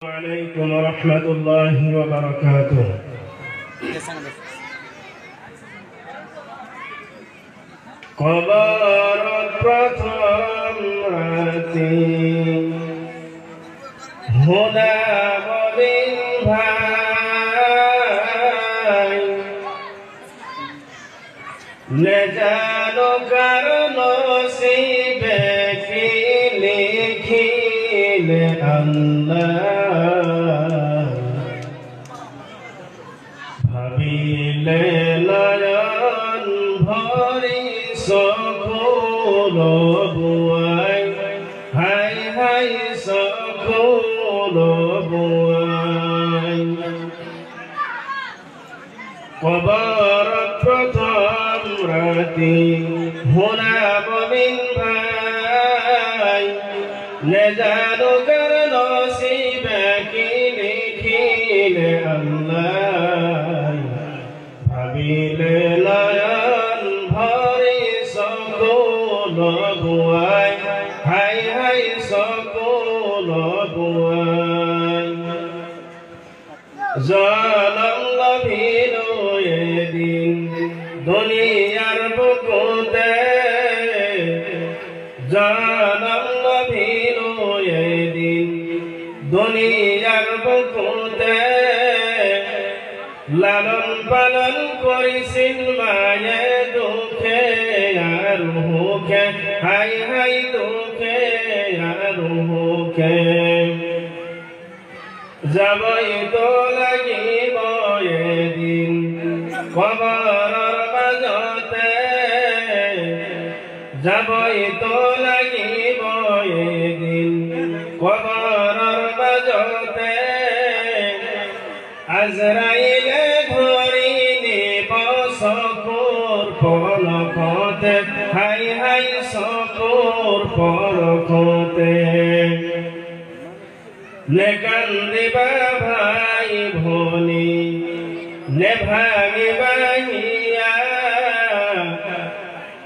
عليكم ورحمة الله وبركاته قبر প্রথম রাতে হোনা মবিন ভাই নে জানো কারণ নসিবে কি লিখিলে আল্লাহ ভাবিলে নয়ন ভরি সকল বুয়াই হাই হাই সকল বুয়াই কবর প্রথম রাতে হোনা মবিন ভাই নে জানো কার নসিবে কি লিখিলে আল্লাহ ভাবিলে নয়ন ভরি সকল বুয়াই হাই হাই সকল বুয়াই জনম লভিল এদিন দুনিয়ার বুকুতে জনম লভিল এদিন দুনিয়ার বুকুতে লালন পালন করিছিল মায়ে দুঃখে আর হুখে হাই হাই দুঃখে আর হুখে যাবই তো লাগিব এদিন কবরের মাঝতে যাবই তো লাগিব এদিন কবরের মাঝতে আজরাইলে ধরি নিব চকুৰ পলকতে হাই হাই চকুৰ পলকতে নে কান্দিবা ভাই ভনী নে ভাঙিবা হিয়া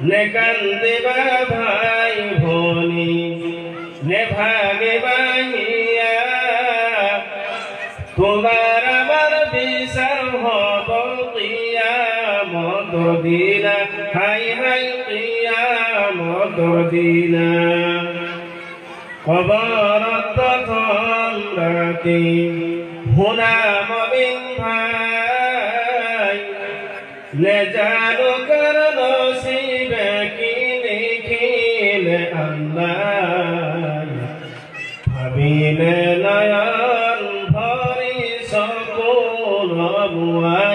নে কান্দিবা ভাই ভনী নে ভাঙিবা হিয়া তোমার আমার বিচার হব কিয়ামতের দিনা হাই হাই কিয়ামতের দিনা কবরত প্রথম রাতে হোনা মবিন ভাই নে জানো কার নসিবে কি লিখিলে আল্লাহ ভাবিলে নয়ন ভরি সকল বুয়াই